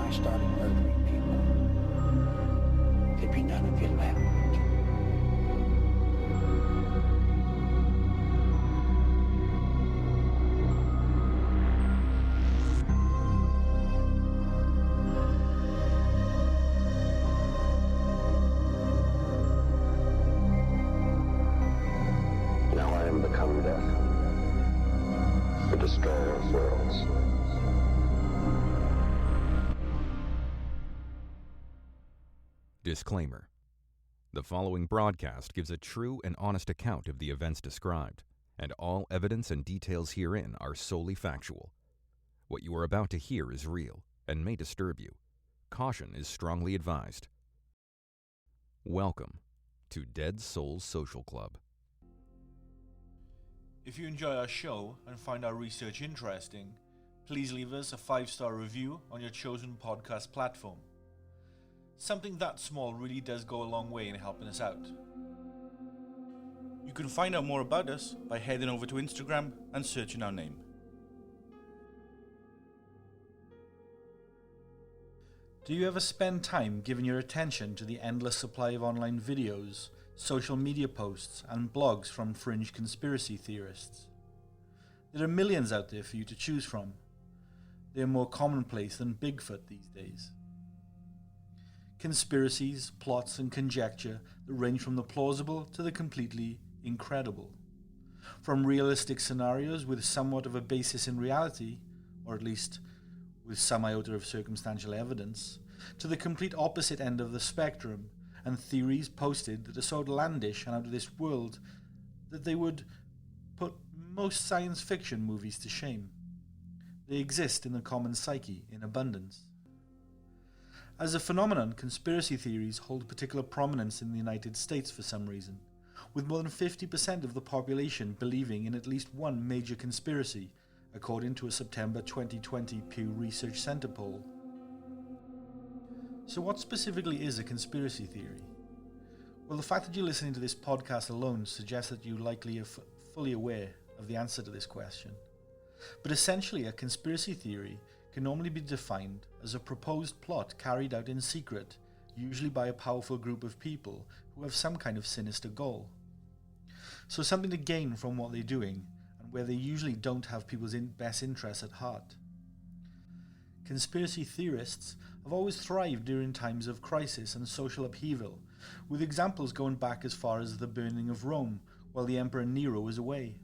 I started murdering people, there'd be none of you left. Now I am become death, the destroyer of worlds. Disclaimer. The following broadcast gives a true and honest account of the events described, and all evidence and details herein are solely factual. What you are about to hear is real and may disturb you. Caution is strongly advised. Welcome to Dead Souls Social Club. If you enjoy our show and find our research interesting, please leave us a 5-star review on your chosen podcast platform. Something that small really does go a long way in helping us out. You can find out more about us by heading over to Instagram and searching our name. Do you ever spend time giving your attention to the endless supply of online videos, social media posts, and blogs from fringe conspiracy theorists? There are millions out there for you to choose from. They are more commonplace than Bigfoot these days. Conspiracies, plots, and conjecture that range from the plausible to the completely incredible. From realistic scenarios with somewhat of a basis in reality, or at least with some iota of circumstantial evidence, to the complete opposite end of the spectrum, and theories posted that are so outlandish and out of this world that they would put most science fiction movies to shame. They exist in the common psyche in abundance. As a phenomenon, conspiracy theories hold particular prominence in the United States for some reason, with more than 50% of the population believing in at least one major conspiracy, according to a September 2020 Pew Research Center poll. So what specifically is a conspiracy theory? Well, the fact that you're listening to this podcast alone suggests that you likely are fully aware of the answer to this question. But essentially, a conspiracy theory can normally be defined as a proposed plot carried out in secret, usually by a powerful group of people who have some kind of sinister goal. So something to gain from what they're doing, and where they usually don't have people's best interests at heart. Conspiracy theorists have always thrived during times of crisis and social upheaval, with examples going back as far as the burning of Rome while the Emperor Nero was away.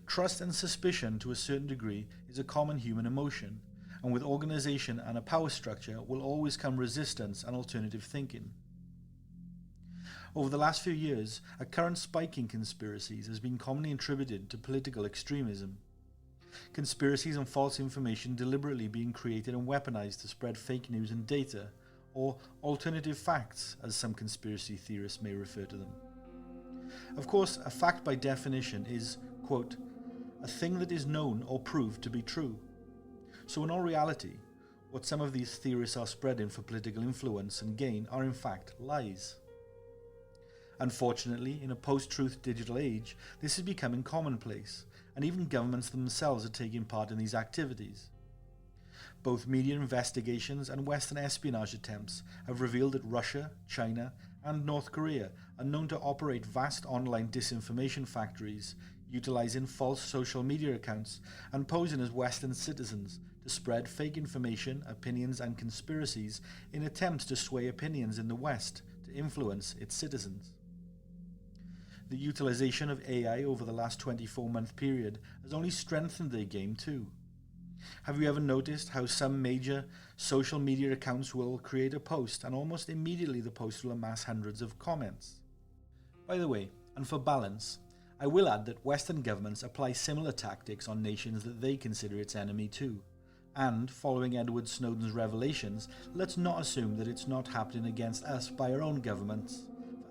Trust and suspicion to a certain degree is a common human emotion, and with organization and a power structure will always come resistance and alternative thinking. Over the last few years, a current spike in conspiracies has been commonly attributed to political extremism. Conspiracies and false information deliberately being created and weaponized to spread fake news and data, or alternative facts, as some conspiracy theorists may refer to them. Of course, a fact by definition is, quote, a thing that is known or proved to be true. So in all reality, what some of these theorists are spreading for political influence and gain are in fact lies. Unfortunately, in a post-truth digital age, this is becoming commonplace, and even governments themselves are taking part in these activities. Both media investigations and Western espionage attempts have revealed that Russia, China, and North Korea are known to operate vast online disinformation factories, utilizing false social media accounts and posing as Western citizens to spread fake information, opinions, and conspiracies in attempts to sway opinions in the West to influence its citizens. The utilization of AI over the last 24-month period has only strengthened their game too. Have you ever noticed how some major social media accounts will create a post and almost immediately the post will amass hundreds of comments? By the way, and for balance, I will add that Western governments apply similar tactics on nations that they consider its enemy too. And, following Edward Snowden's revelations, let's not assume that it's not happening against us by our own governments.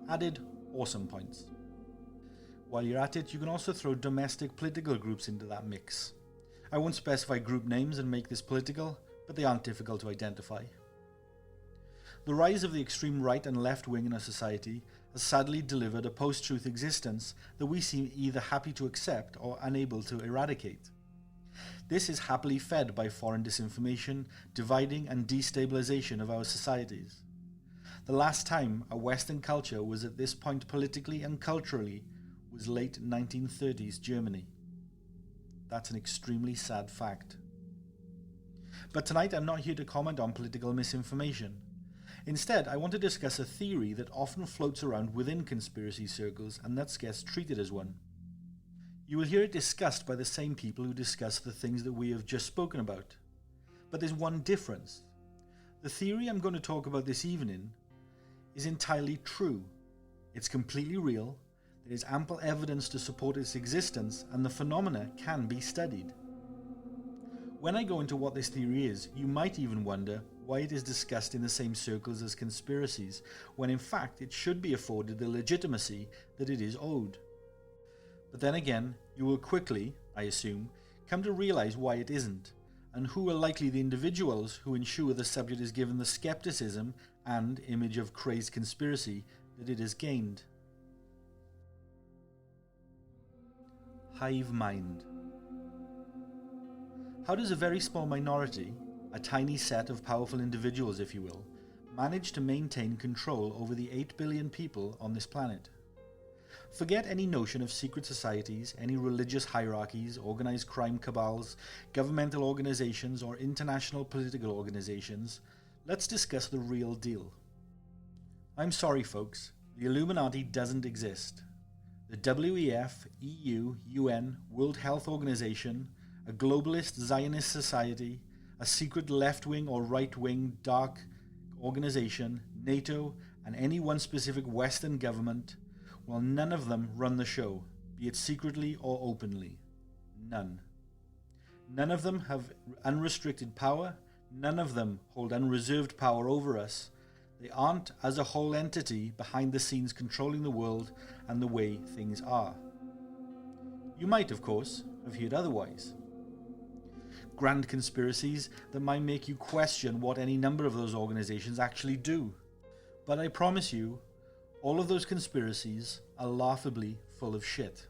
For added awesome points. While you're at it, you can also throw domestic political groups into that mix. I won't specify group names and make this political, but they aren't difficult to identify. The rise of the extreme right and left wing in our society has sadly delivered a post-truth existence that we seem either happy to accept or unable to eradicate. This is happily fed by foreign disinformation, dividing and destabilization of our societies. The last time a Western culture was at this point politically and culturally was late 1930s Germany. That's an extremely sad fact. But tonight I'm not here to comment on political misinformation. Instead, I want to discuss a theory that often floats around within conspiracy circles and that gets treated as one. You will hear it discussed by the same people who discuss the things that we have just spoken about. But there's one difference. The theory I'm going to talk about this evening is entirely true. It's completely real, there is ample evidence to support its existence, and the phenomena can be studied. When I go into what this theory is, you might even wonder why it is discussed in the same circles as conspiracies, when in fact it should be afforded the legitimacy that it is owed. But then again, you will quickly, I assume, come to realize why it isn't, and who are likely the individuals who ensure the subject is given the skepticism and image of crazed conspiracy that it has gained. Hive mind. How does a very small minority, a tiny set of powerful individuals if you will, manage to maintain control over the 8 billion people on this planet? Forget any notion of secret societies, any religious hierarchies, organized crime cabals, governmental organizations, or international political organizations. Let's discuss the real deal. I'm sorry folks, the Illuminati doesn't exist. The WEF, EU, UN, World Health Organization, a globalist Zionist society, a secret left-wing or right-wing dark organization, NATO, and any one specific Western government, well, none of them run the show, be it secretly or openly. None. None of them have unrestricted power, none of them hold unreserved power over us. They aren't, as a whole entity, behind the scenes controlling the world and the way things are. You might, of course, have heard otherwise. Grand conspiracies that might make you question what any number of those organizations actually do. But I promise you, all of those conspiracies are laughably full of shit.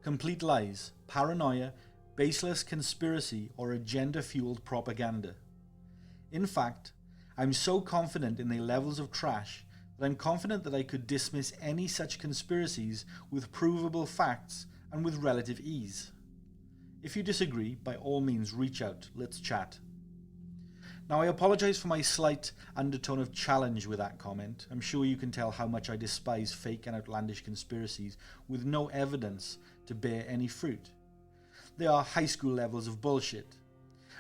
Complete lies, paranoia, baseless conspiracy, or agenda-fueled propaganda. In fact, I'm so confident in their levels of trash that I'm confident that I could dismiss any such conspiracies with provable facts and with relative ease. If you disagree, by all means reach out, let's chat. Now I apologize for my slight undertone of challenge with that comment. I'm sure you can tell how much I despise fake and outlandish conspiracies with no evidence to bear any fruit. They are high school levels of bullshit.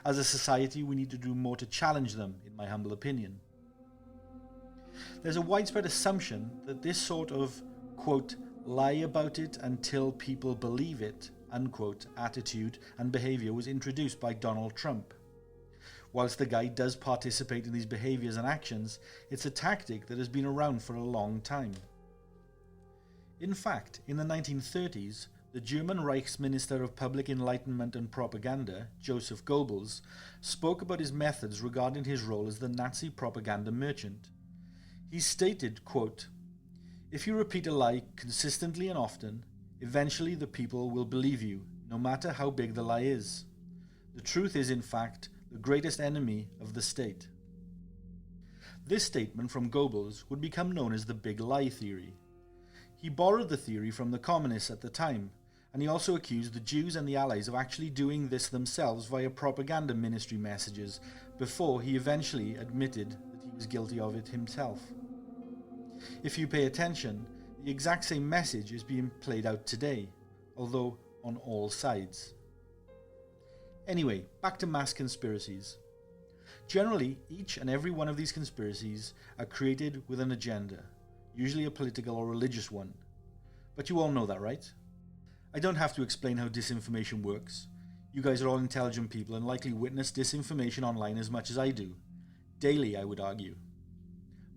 As a society, we need to do more to challenge them, in my humble opinion. There's a widespread assumption that this sort of, quote, lie about it until people believe it, unquote, attitude and behavior was introduced by Donald Trump. Whilst the guy does participate in these behaviors and actions, it's a tactic that has been around for a long time. In fact, in the 1930s, the German Reichsminister of Public Enlightenment and Propaganda, Joseph Goebbels, spoke about his methods regarding his role as the Nazi propaganda merchant. He stated, quote, "If you repeat a lie consistently and often, eventually the people will believe you, no matter how big the lie is. The truth is, in fact, the greatest enemy of the state." This statement from Goebbels would become known as the Big Lie Theory. He borrowed the theory from the communists at the time, and he also accused the Jews and the Allies of actually doing this themselves via propaganda ministry messages before he eventually admitted that he was guilty of it himself. If you pay attention, the exact same message is being played out today, although on all sides. Anyway, back to mass conspiracies. Generally, each and every one of these conspiracies are created with an agenda, usually a political or religious one. But you all know that, right? I don't have to explain how disinformation works. You guys are all intelligent people and likely witness disinformation online as much as I do. Daily, I would argue.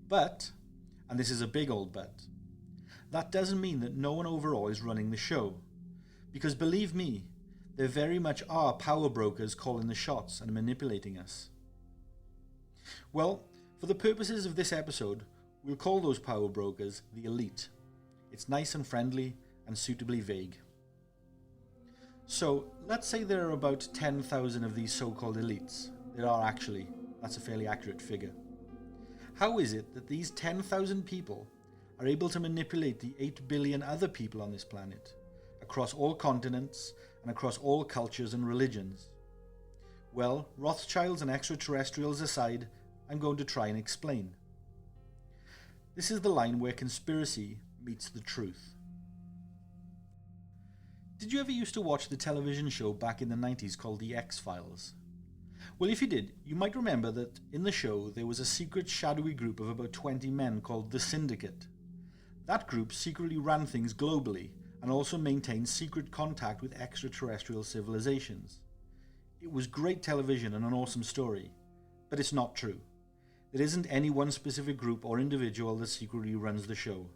But, and this is a big old but, that doesn't mean that no one overall is running the show. Because believe me, there very much are power brokers calling the shots and manipulating us. Well, for the purposes of this episode, we'll call those power brokers the elite. It's nice and friendly and suitably vague. So let's say there are about 10,000 of these so-called elites. There are actually. That's a fairly accurate figure. How is it that these 10,000 people are able to manipulate the 8 billion other people on this planet, across all continents and across all cultures and religions? Well, Rothschilds and extraterrestrials aside, I'm going to try and explain. This is the line where conspiracy meets the truth. Did you ever used to watch the television show back in the 90s called The X-Files? Well, if you did, you might remember that in the show there was a secret shadowy group of about 20 men called the Syndicate. That group secretly ran things globally and also maintained secret contact with extraterrestrial civilizations. It was great television and an awesome story, but it's not true. There isn't any one specific group or individual that secretly runs the show.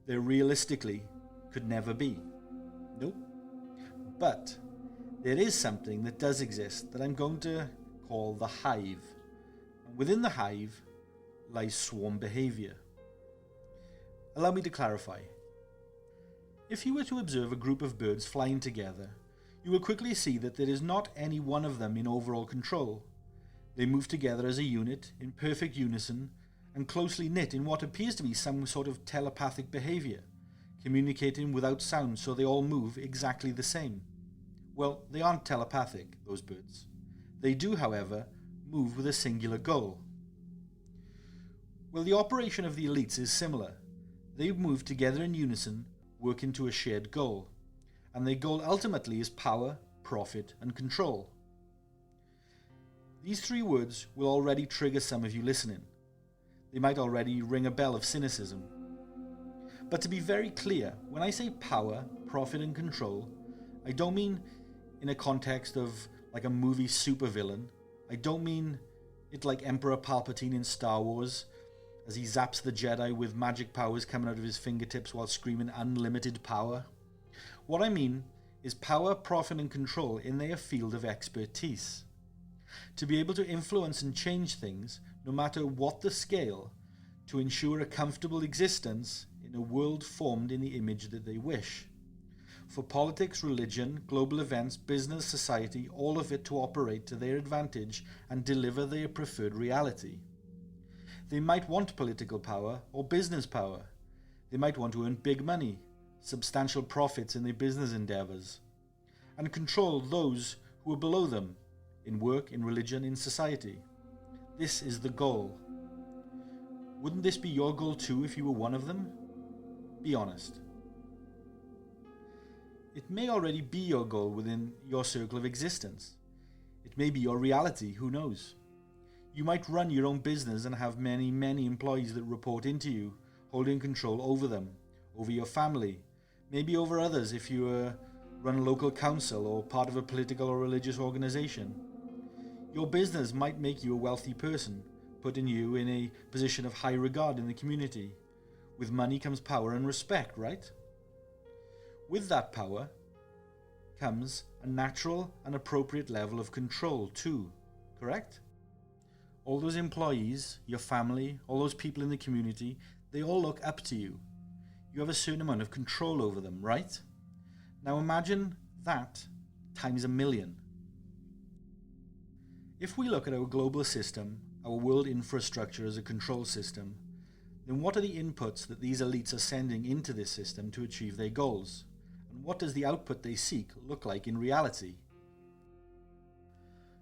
There realistically could never be. Nope. But there is something that does exist that I'm going to call the Hive. And within the Hive lies swarm behavior. Allow me to clarify. If you were to observe a group of birds flying together, you will quickly see that there is not any one of them in overall control. They move together as a unit, in perfect unison, and closely knit in what appears to be some sort of telepathic behavior, communicating without sound so they all move exactly the same. Well, they aren't telepathic, those birds. They do, however, move with a singular goal. Well, the operation of the elites is similar. They move together in unison, working to a shared goal, and their goal ultimately is power, profit, and control. These three words will already trigger some of you listening. They might already ring a bell of cynicism. But to be very clear, when I say power, profit, and control, I don't mean in a context of like a movie supervillain. I don't mean it like Emperor Palpatine in Star Wars, as he zaps the Jedi with magic powers coming out of his fingertips while screaming unlimited power. What I mean is power, profit, and control in their field of expertise. To be able to influence and change things, no matter what the scale, to ensure a comfortable existence in a world formed in the image that they wish. For politics, religion, global events, business, society, all of it to operate to their advantage and deliver their preferred reality. They might want political power or business power. They might want to earn big money, substantial profits in their business endeavors, and control those who are below them, in work, in religion, in society. This is the goal. Wouldn't this be your goal too if you were one of them? Be honest. It may already be your goal within your circle of existence. It may be your reality, who knows? You might run your own business and have many, many employees that report into you, holding control over them, over your family, maybe over others if you run a local council or part of a political or religious organization. Your business might make you a wealthy person, putting you in a position of high regard in the community. With money comes power and respect, right? With that power comes a natural and appropriate level of control too, correct? All those employees, your family, all those people in the community, they all look up to you. You have a certain amount of control over them, right? Now imagine that times 1,000,000. If we look at our global system, our world infrastructure as a control system, then what are the inputs that these elites are sending into this system to achieve their goals? And what does the output they seek look like in reality?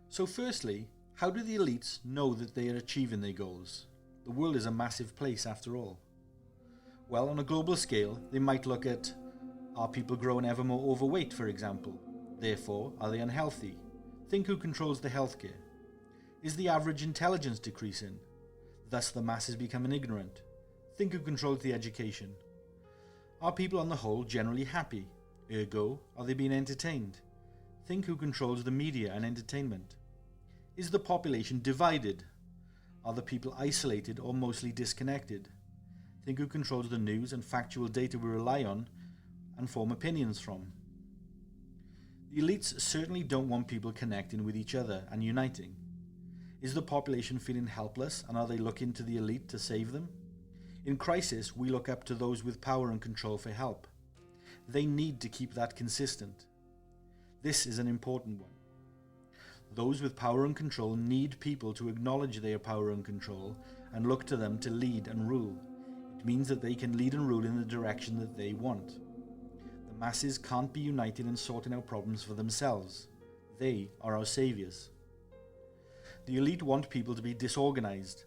So firstly, how do the elites know that they are achieving their goals? The world is a massive place after all. Well, on a global scale, they might look at, are people growing ever more overweight, for example? Therefore, are they unhealthy? Think who controls the healthcare. Is the average intelligence decreasing? Thus the masses becoming ignorant. Think who controls the education. Are people on the whole generally happy? Ergo, are they being entertained? Think who controls the media and entertainment. Is the population divided? Are the people isolated or mostly disconnected? Think who controls the news and factual data we rely on and form opinions from. The elites certainly don't want people connecting with each other and uniting. Is the population feeling helpless, and are they looking to the elite to save them? In crisis, we look up to those with power and control for help. They need to keep that consistent. This is an important one. Those with power and control need people to acknowledge their power and control and look to them to lead and rule. It means that they can lead and rule in the direction that they want. The masses can't be united in sorting out problems for themselves. They are our saviors. The elite want people to be disorganized.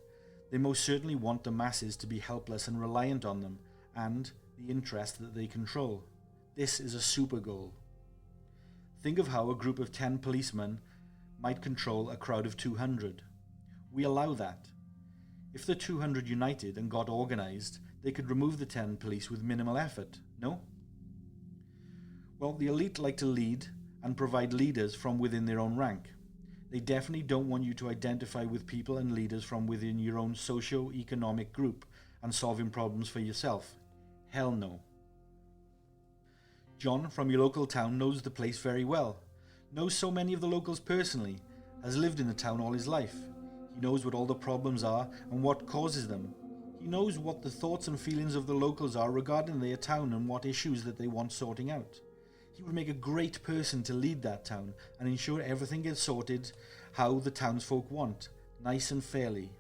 They most certainly want the masses to be helpless and reliant on them and the interest that they control. This is a super goal. Think of how a group of 10 policemen might control a crowd of 200. We allow that. If the 200 united and got organized, they could remove the 10 police with minimal effort, no? Well, the elite like to lead and provide leaders from within their own rank. They definitely don't want you to identify with people and leaders from within your own socio-economic group and solving problems for yourself. Hell no. John from your local town knows the place very well, knows so many of the locals personally, has lived in the town all his life. He knows what all the problems are and what causes them. He knows what the thoughts and feelings of the locals are regarding their town and what issues that they want sorting out. He would make a great person to lead that town and ensure everything gets sorted how the townsfolk want, nice and fairly.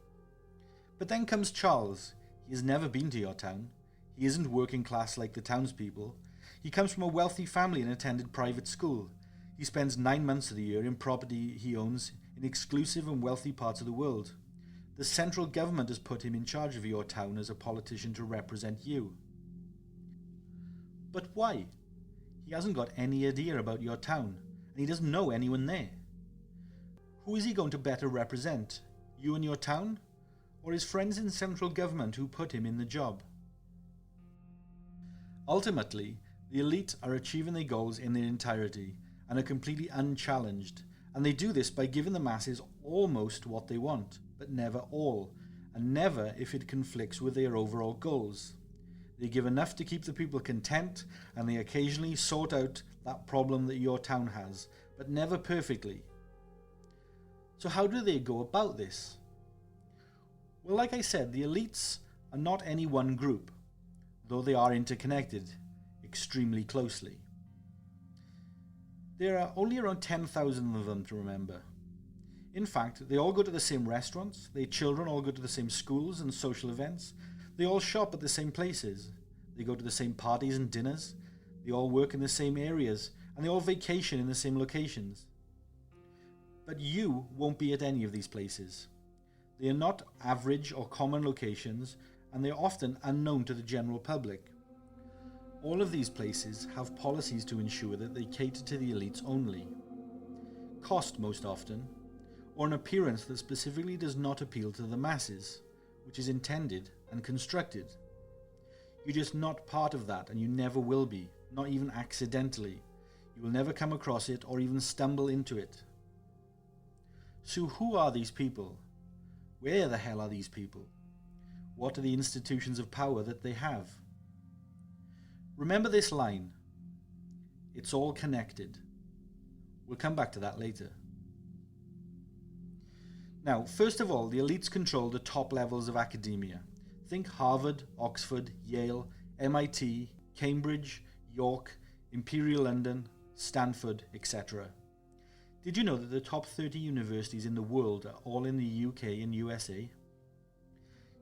But then comes Charles. He has never been to your town. He isn't working class like the townspeople. He comes from a wealthy family and attended private school. He spends 9 months of the year in property he owns in exclusive and wealthy parts of the world. The central government has put him in charge of your town as a politician to represent you. But why? He hasn't got any idea about your town, and he doesn't know anyone there. Who is he going to better represent? You and your town? Or his friends in central government who put him in the job? Ultimately, the elite are achieving their goals in their entirety and are completely unchallenged, and they do this by giving the masses almost what they want, but never all, and never if it conflicts with their overall goals. They give enough to keep the people content, and they occasionally sort out that problem that your town has, but never perfectly. So how do they go about this? Well, like I said, the elites are not any one group, though they are interconnected extremely closely. There are only around 10,000 of them to remember. In fact, they all go to the same restaurants, their children all go to the same schools and social events, they all shop at the same places, they go to the same parties and dinners, they all work in the same areas, and they all vacation in the same locations. But you won't be at any of these places. They are not average or common locations, and they are often unknown to the general public. All of these places have policies to ensure that they cater to the elites only. Cost most often, or an appearance that specifically does not appeal to the masses, which is intended and constructed. You're just not part of that, and you never will be, not even accidentally. You will never come across it or even stumble into it. So who are these people? Where the hell are these people? What are the institutions of power that they have? Remember this line. It's all connected. We'll come back to that later. Now, first of all, the elites control the top levels of academia. Think Harvard, Oxford, Yale, MIT, Cambridge, York, Imperial London, Stanford, etc. Did you know that the top 30 universities in the world are all in the UK and USA?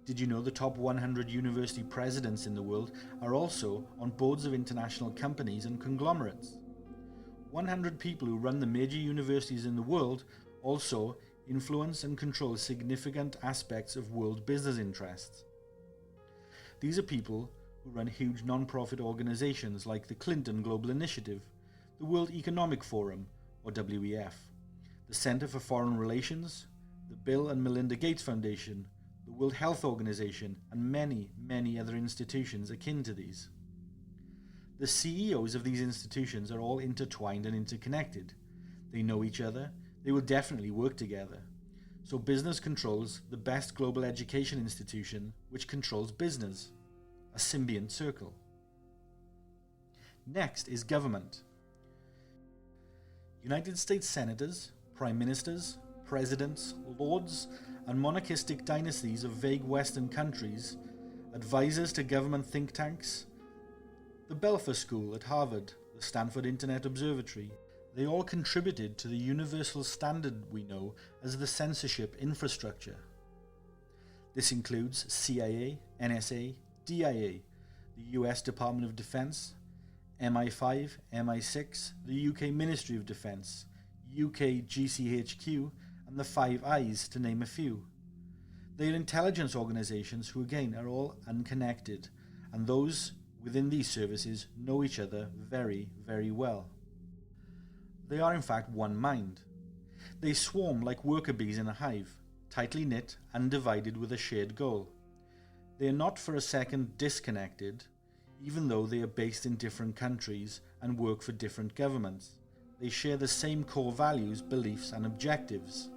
Did you know the top 100 university presidents in the world are also on boards of international companies and conglomerates? 100 people who run the major universities in the world also influence and control significant aspects of world business interests. These are people who run huge non-profit organizations like the Clinton Global Initiative, the World Economic Forum, or WEF, the Center for Foreign Relations, the Bill and Melinda Gates Foundation, the World Health Organization, and many, many other institutions akin to these. The CEOs of these institutions are all intertwined and interconnected. They know each other. They will definitely work together. So business controls the best global education institution, which controls business, a symbiont circle. Next is government. United States senators, prime ministers, presidents, lords, and monarchistic dynasties of vague Western countries, advisors to government think tanks, the Belfer School at Harvard, the Stanford Internet Observatory, They all contributed to the universal standard we know as the censorship infrastructure. This includes CIA, NSA, DIA, the US Department of Defense, MI5, MI6, the UK Ministry of Defence, UK GCHQ, and the Five Eyes, to name a few. They are intelligence organisations who again are all unconnected, and those within these services know each other very, very well. They are in fact one mind. They swarm like worker bees in a hive, tightly knit, undivided with a shared goal. They are not for a second disconnected, even though they are based in different countries and work for different governments. They share the same core values, beliefs, and objectives.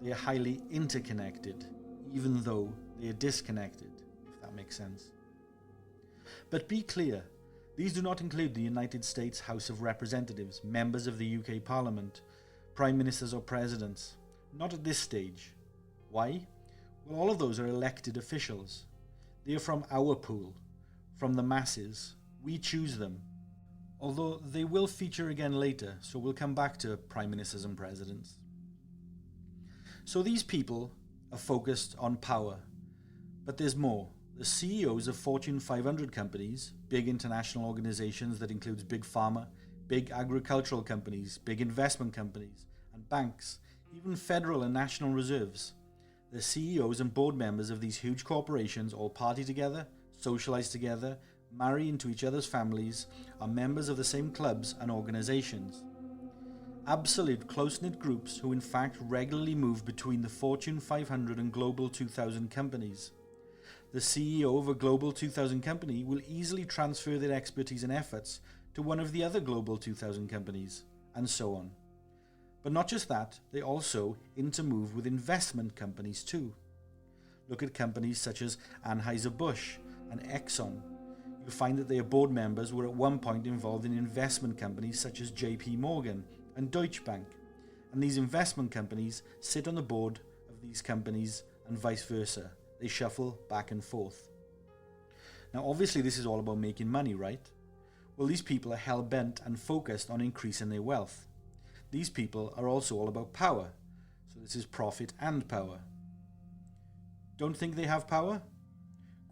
They are highly interconnected, even though they are disconnected, if that makes sense. But be clear, these do not include the United States House of Representatives, members of the UK Parliament, prime ministers or presidents. Not at this stage. Why? Well, all of those are elected officials. They are from our pool, from the masses. We choose them. Although they will feature again later, so we'll come back to prime ministers and presidents. So these people are focused on power. But there's more. The CEOs of Fortune 500 companies, big international organizations that includes big pharma, big agricultural companies, big investment companies, and banks, even federal and national reserves. The CEOs and board members of these huge corporations all party together, socialize together, marry into each other's families, are members of the same clubs and organizations. Absolute close-knit groups who in fact regularly move between the Fortune 500 and Global 2000 companies. The CEO of a Global 2000 company will easily transfer their expertise and efforts to one of the other Global 2000 companies, and so on. But not just that, they also intermove with investment companies too. Look at companies such as Anheuser-Busch and Exxon. You'll find that their board members were at one point involved in investment companies such as JP Morgan and Deutsche Bank, and these investment companies sit on the board of these companies and vice versa. They shuffle back and forth. Now obviously this is all about making money, right? Well, these people are hell-bent and focused on increasing their wealth. These people are also all about power, so this is profit and power. Don't think they have power?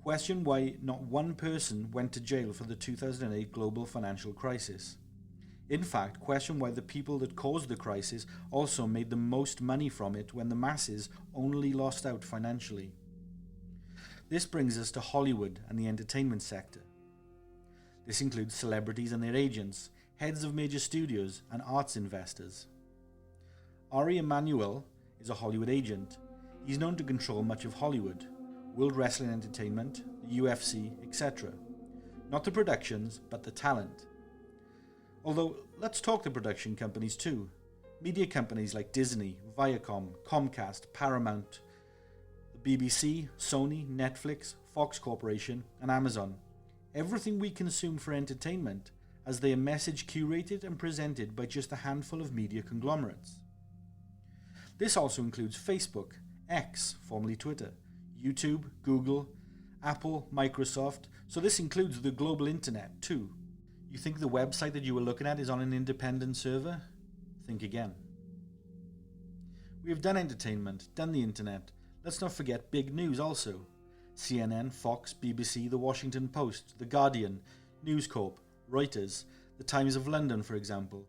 Question why not one person went to jail for the 2008 global financial crisis. In fact, question why the people that caused the crisis also made the most money from it when the masses only lost out financially. This brings us to Hollywood and the entertainment sector. This includes celebrities and their agents, heads of major studios, and arts investors. Ari Emanuel is a Hollywood agent. He's known to control much of Hollywood, World Wrestling Entertainment, the UFC, etc. Not the productions, but the talent. Although, let's talk to production companies too. Media companies like Disney, Viacom, Comcast, Paramount, the BBC, Sony, Netflix, Fox Corporation, and Amazon. Everything we consume for entertainment has their message curated and presented by just a handful of media conglomerates. This also includes Facebook, X, formerly Twitter, YouTube, Google, Apple, Microsoft, so this includes the global internet too. You think the website that you were looking at is on an independent server? Think again. We have done entertainment, done the internet. Let's not forget big news also. CNN, Fox, BBC, The Washington Post, The Guardian, News Corp, Reuters, The Times of London, for example.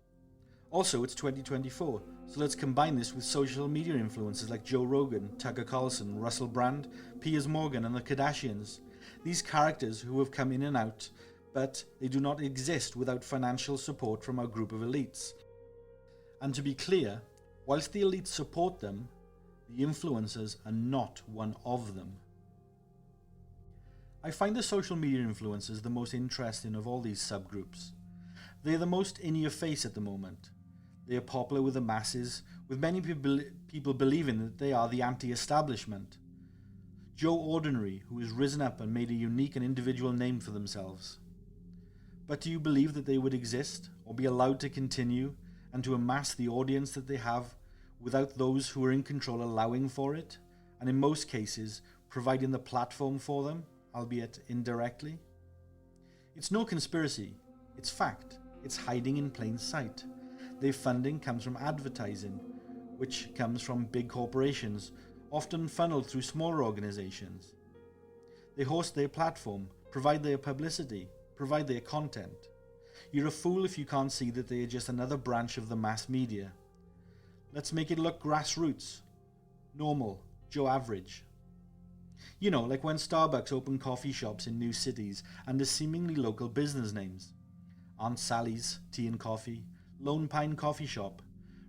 Also, it's 2024, so let's combine this with social media influencers like Joe Rogan, Tucker Carlson, Russell Brand, Piers Morgan, and the Kardashians. These characters who have come in and out, but they do not exist without financial support from our group of elites. And to be clear, whilst the elites support them, the influencers are not one of them. I find the social media influencers the most interesting of all these subgroups. They are the most in your face at the moment. They are popular with the masses, with many people believing that they are the anti-establishment. Joe Ordinary, who has risen up and made a unique and individual name for themselves. But do you believe that they would exist, or be allowed to continue, and to amass the audience that they have, without those who are in control allowing for it, and in most cases, providing the platform for them, albeit indirectly? It's no conspiracy, it's fact, it's hiding in plain sight. Their funding comes from advertising, which comes from big corporations, often funneled through smaller organizations. They host their platform, provide their publicity, provide their content. You're a fool if you can't see that they are just another branch of the mass media. Let's make it look grassroots, normal, Joe Average. You know, like when Starbucks open coffee shops in new cities under seemingly local business names. Aunt Sally's Tea and Coffee, Lone Pine Coffee Shop,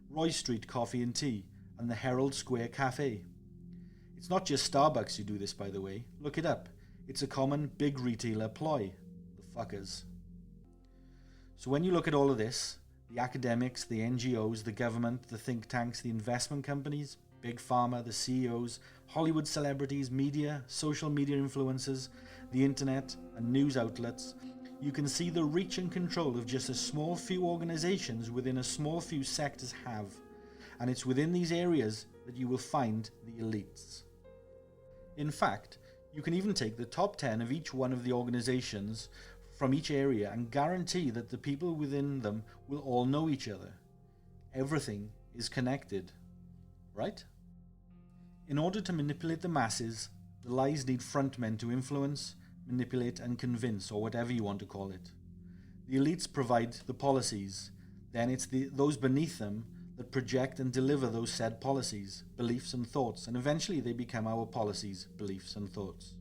Roy Street Coffee and Tea, and the Herald Square Cafe. It's not just Starbucks who do this, by the way. Look it up. It's a common big retailer ploy. The fuckers. So when you look at all of this, the academics, the NGOs, the government, the think tanks, the investment companies, Big Pharma, the CEOs, Hollywood celebrities, media, social media influencers, the internet, and news outlets, you can see the reach and control of just a small few organizations within a small few sectors have. And it's within these areas that you will find the elites. In fact, you can even take the top 10 of each one of the organizations from each area and guarantee that the people within them will all know each other. Everything is connected, right? In order to manipulate the masses, the lies need frontmen to influence, manipulate and convince, or whatever you want to call it. The elites provide the policies, then it's those beneath them that project and deliver those said policies, beliefs and thoughts, and eventually they become our policies, beliefs and thoughts.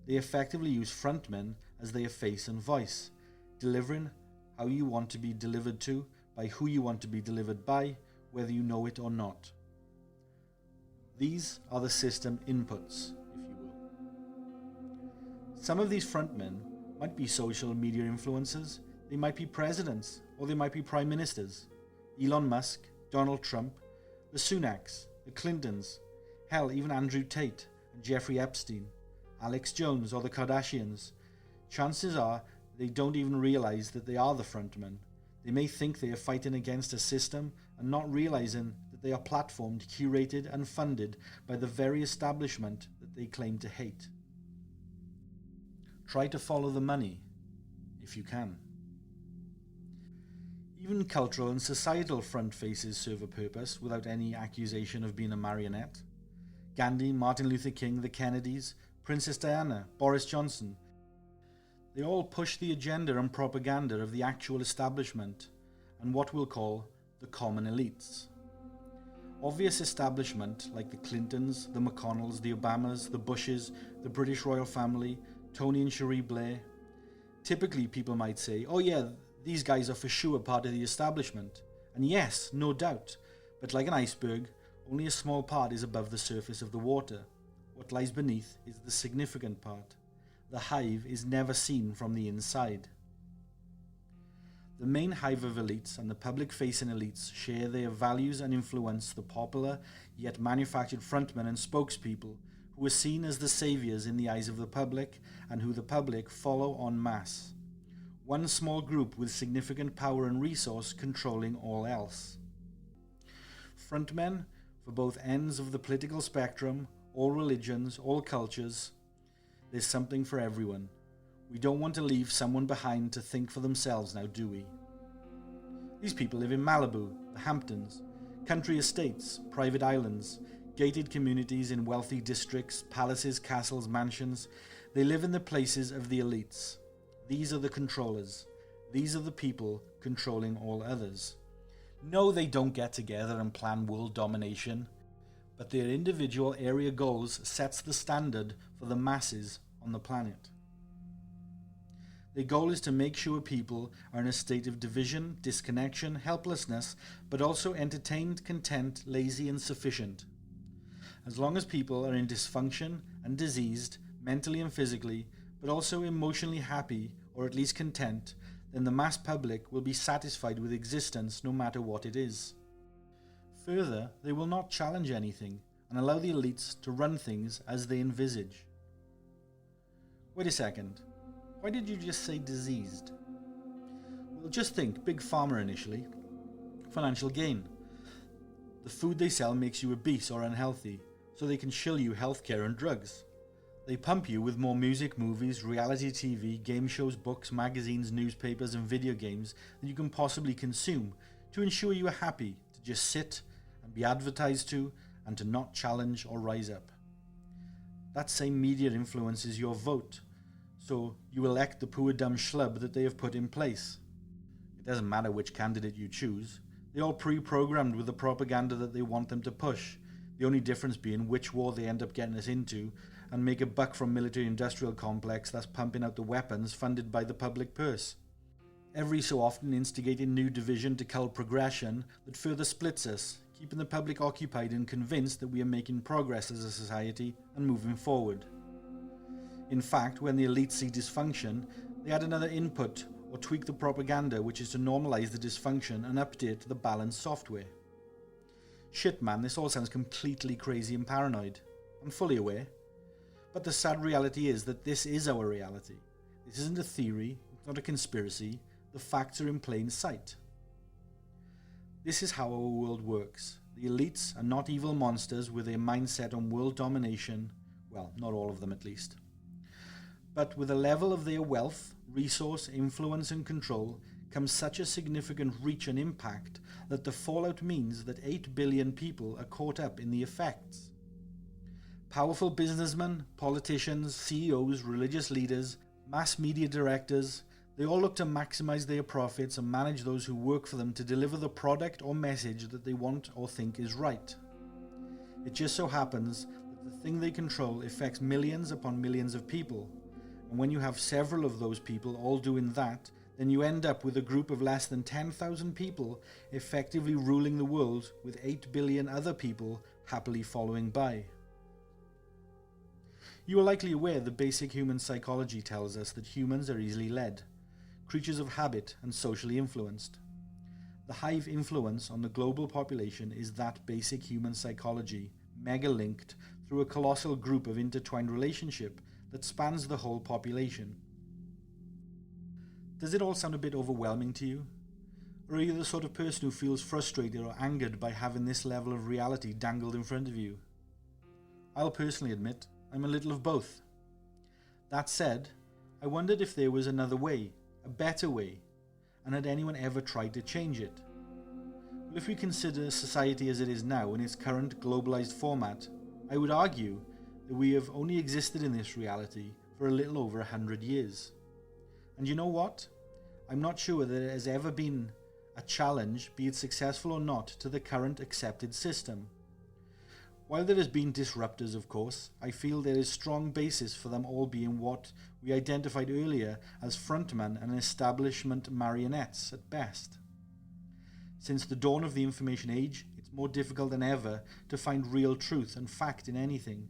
They effectively use frontmen as their face and voice, delivering how you want to be delivered to, by who you want to be delivered by, whether you know it or not. These are the system inputs, if you will. Some of these frontmen might be social media influencers, they might be presidents, or they might be prime ministers. Elon Musk, Donald Trump, the Sunaks, the Clintons, hell, even Andrew Tate and Jeffrey Epstein, Alex Jones or the Kardashians. Chances are they don't even realize that they are the frontmen. They may think they are fighting against a system and not realizing that they are platformed, curated and funded by the very establishment that they claim to hate. Try to follow the money, if you can. Even cultural and societal front faces serve a purpose without any accusation of being a marionette. Gandhi, Martin Luther King, the Kennedys, Princess Diana, Boris Johnson. They all push the agenda and propaganda of the actual establishment and what we'll call the common elites. Obvious establishment like the Clintons, the McConnells, the Obamas, the Bushes, the British royal family, Tony and Cherie Blair. Typically people might say, oh yeah, these guys are for sure part of the establishment. And yes, no doubt, but like an iceberg, only a small part is above the surface of the water. What lies beneath is the significant part. The hive is never seen from the inside. The main hive of elites and the public-facing elites share their values and influence the popular yet manufactured frontmen and spokespeople who are seen as the saviors in the eyes of the public and who the public follow en masse. One small group with significant power and resource controlling all else. Frontmen for both ends of the political spectrum, all religions, all cultures. There's something for everyone. We don't want to leave someone behind to think for themselves now, do we? These people live in Malibu, the Hamptons, country estates, private islands, gated communities in wealthy districts, palaces, castles, mansions. They live in the places of the elites. These are the controllers. These are the people controlling all others. No, they don't get together and plan world domination, but their individual area goals sets the standard for the masses on the planet. Their goal is to make sure people are in a state of division, disconnection, helplessness, but also entertained, content, lazy and sufficient. As long as people are in dysfunction and diseased, mentally and physically, but also emotionally happy or at least content, then the mass public will be satisfied with existence no matter what it is. Further, they will not challenge anything and allow the elites to run things as they envisage. Wait a second. Why did you just say diseased? Well, just think, Big Pharma initially. Financial gain. The food they sell makes you obese or unhealthy, so they can shill you healthcare and drugs. They pump you with more music, movies, reality TV, game shows, books, magazines, newspapers and video games than you can possibly consume, to ensure you are happy to just sit and be advertised to and to not challenge or rise up. That same media influences your vote, so you elect the poor dumb schlub that they have put in place. It doesn't matter which candidate you choose, they're all pre-programmed with the propaganda that they want them to push, the only difference being which war they end up getting us into and make a buck from military-industrial complex that's pumping out the weapons funded by the public purse. Every so often instigating new division to cull progression that further splits us, keeping the public occupied and convinced that we are making progress as a society and moving forward. In fact, when the elites see dysfunction, they add another input or tweak the propaganda, which is to normalize the dysfunction and update the balanced software. Shit man, this all sounds completely crazy and paranoid. I'm fully aware. But the sad reality is that this is our reality. This isn't a theory, it's not a conspiracy, the facts are in plain sight. This is how our world works. The elites are not evil monsters with their mindset on world domination, well, not all of them at least. But with a level of their wealth, resource, influence and control comes such a significant reach and impact that the fallout means that 8 billion people are caught up in the effects. Powerful businessmen, politicians, CEOs, religious leaders, mass media directors, they all look to maximize their profits and manage those who work for them to deliver the product or message that they want or think is right. It just so happens that the thing they control affects millions upon millions of people, and when you have several of those people all doing that, then you end up with a group of less than 10,000 people effectively ruling the world with 8 billion other people happily following by. You are likely aware that basic human psychology tells us that humans are easily led, creatures of habit and socially influenced. The Hive influence on the global population is that basic human psychology, mega-linked through a colossal group of intertwined relationship that spans the whole population. Does it all sound a bit overwhelming to you? Or are you the sort of person who feels frustrated or angered by having this level of reality dangled in front of you? I'll personally admit, I'm a little of both. That said, I wondered if there was another way, a better way, and had anyone ever tried to change it? Well, if we consider society as it is now in its current globalized format, I would argue that we have only existed in this reality for a little over 100 years. And you know what? I'm not sure that there has ever been a challenge, be it successful or not, to the current accepted system. While there has been disruptors, of course, I feel there is strong basis for them all being what we identified earlier as frontmen and establishment marionettes at best. Since the dawn of the information age, it's more difficult than ever to find real truth and fact in anything.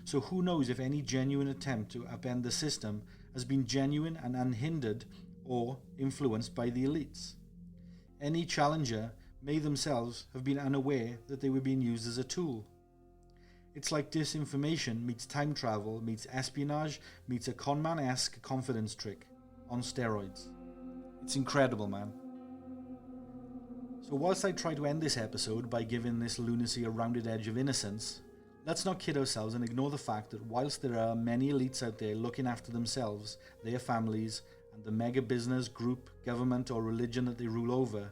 So who knows if any genuine attempt to upend the system has been genuine and unhindered or influenced by the elites. Any challenger may themselves have been unaware that they were being used as a tool. It's like disinformation meets time travel, meets espionage, meets a conman-esque confidence trick on steroids. It's incredible, man. So whilst I try to end this episode by giving this lunacy a rounded edge of innocence, let's not kid ourselves and ignore the fact that whilst there are many elites out there looking after themselves, their families, and the mega business, group, government or religion that they rule over,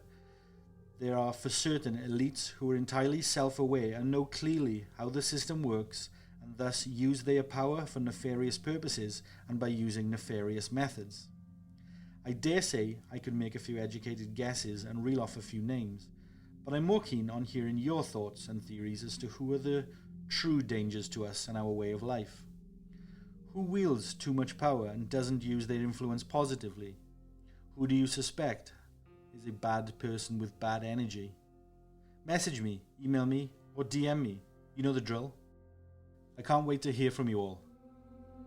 there are for certain elites who are entirely self-aware and know clearly how the system works and thus use their power for nefarious purposes and by using nefarious methods. I dare say I could make a few educated guesses and reel off a few names, but I'm more keen on hearing your thoughts and theories as to who are the true dangers to us and our way of life. Who wields too much power and doesn't use their influence positively? Who do you suspect is a bad person with bad energy? Message me, email me, or DM me. You know the drill. I can't wait to hear from you all.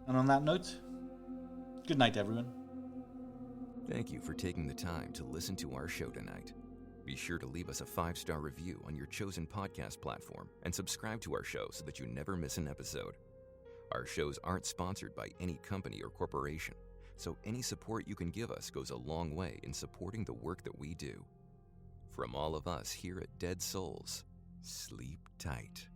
And on that note, good night, everyone. Thank you for taking the time to listen to our show tonight. Be sure to leave us a 5-star review on your chosen podcast platform and subscribe to our show so that you never miss an episode. Our shows aren't sponsored by any company or corporation, so any support you can give us goes a long way in supporting the work that we do. From all of us here at Dead Souls, sleep tight.